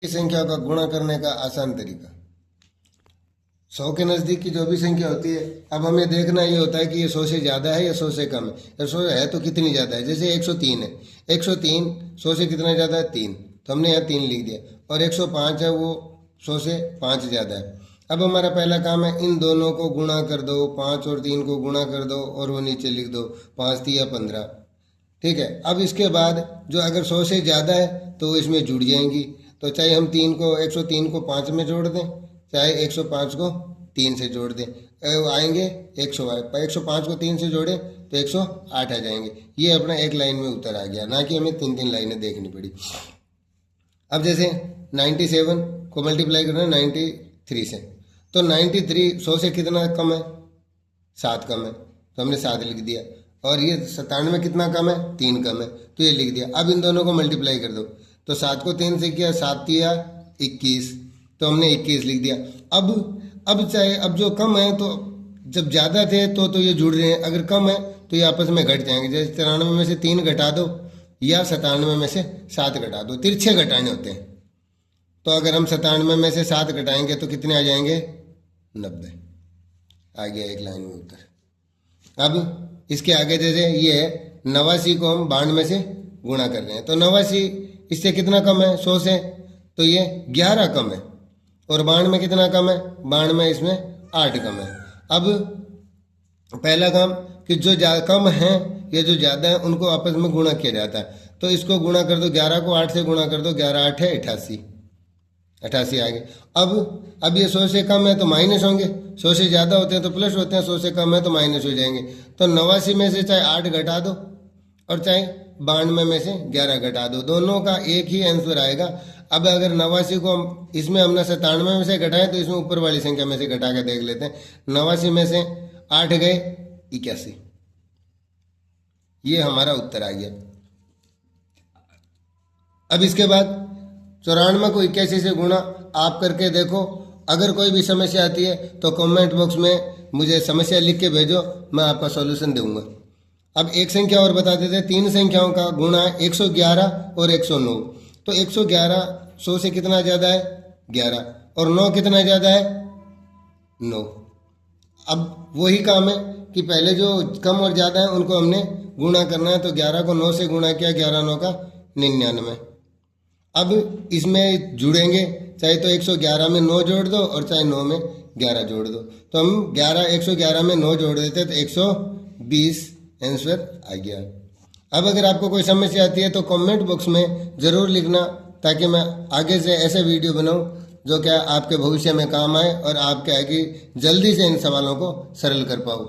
संख्या का गुणा करने का आसान तरीका। 100 के नज़दीक की जो भी संख्या होती है, अब हमें देखना ये होता है कि ये 100 से ज़्यादा है या 100 से कम है, या 100 है तो कितनी ज़्यादा है। जैसे 103 है, 103 100 से कितना ज़्यादा है, 3, तो हमने यहाँ 3 लिख दिया। और 105 है, वो 100 से 5 ज़्यादा है। अब हमारा पहला काम है, इन दोनों को गुणा कर दो, 5 और 3 को गुणा कर दो और वो नीचे लिख दो, 5 3 15। ठीक है। अब इसके बाद जो अगर 100 से ज़्यादा है तो इसमें जुड़ जाएंगी। तो चाहे हम 103 को 5 में जोड़ दें, चाहे 105 को 3 से जोड़ दें, आएंगे 108। 105 को 3 से जोड़े तो 108 आ जाएंगे। ये अपना एक लाइन में उत्तर आ गया, ना कि हमें 3 लाइनें देखनी पड़ी। अब जैसे 97 को मल्टीप्लाई करना है 93 से, तो 93 100 से कितना कम है, 7 कम है, तो हमने 7 लिख दिया। और ये 97 कितना कम है, 3 कम है, तो ये लिख दिया। अब इन दोनों को मल्टीप्लाई कर दो, तो 7 को 3 से किया, 7 तिया 21, तो हमने 21 लिख दिया। अब चाहे अब जो कम है, तो जब ज़्यादा थे तो ये जुड़ रहे हैं, अगर कम है तो ये आपस में घट जाएंगे। जैसे 93 में से 3 घटा दो या 97 में से 7 घटा दो, तिरछे घटाने होते हैं। तो अगर हम 97 में से 7 घटाएंगे तो कितने आ जाएंगे, 90 आ गया एक लाइन में उत्तर। अब इसके आगे जैसे ये है 89 को हम 92 से गुणा कर रहे हैं, तो 89 इससे कितना कम है, 100 से, तो ये 11 कम है। और 92 कितना कम है, 92 इसमें 8 कम है। अब पहला काम कि जो कम है या जो ज़्यादा है उनको आपस में गुणा किया जाता है। तो इसको गुणा कर दो, 11 को 8 से गुणा कर दो, 11 8 है 88, 88 आ गए। अब ये 100 से कम है तो माइनस होंगे, 100 से ज़्यादा होते हैं तो प्लस होते हैं, 100 से कम है तो माइनस हो जाएंगे। तो 89 में से चाहे 8 घटा दो और चाहे 92 में से 11 घटा दो, दोनों का एक ही आंसर आएगा। अब अगर 89 को इसमें हमने 97 में से घटाए तो इसमें ऊपर वाली संख्या में से घटा के देख लेते हैं। 89 में से 8 गए 81, ये हमारा उत्तर आ गया। अब इसके बाद 94 को 81 से गुणा आप करके देखो। अगर कोई भी समस्या आती है तो कमेंट बॉक्स में मुझे समस्या लिख के भेजो, मैं आपका सॉल्यूशन दूंगा। अब एक संख्या और बता देते हैं, 3 संख्याओं का गुणा 111 और 109। तो 111 100 से कितना ज़्यादा है, 11, और 9 कितना ज़्यादा है, 9। अब वही काम है कि पहले जो कम और ज़्यादा है उनको हमने गुणा करना है। तो 11 को 9 से गुणा किया, 11 9 का 99। अब इसमें जुड़ेंगे, चाहे तो 111 में 9 जोड़ दो और चाहे 9 में 11 जोड़ दो। तो हम 111 में 9 जोड़ देते तो 120 आंसर आ गया। अब अगर आपको कोई समस्या आती है तो कमेंट बॉक्स में ज़रूर लिखना, ताकि मैं आगे से ऐसे वीडियो बनाऊं जो क्या आपके भविष्य में काम आए और आपके आगे जल्दी से इन सवालों को सरल कर पाऊँ।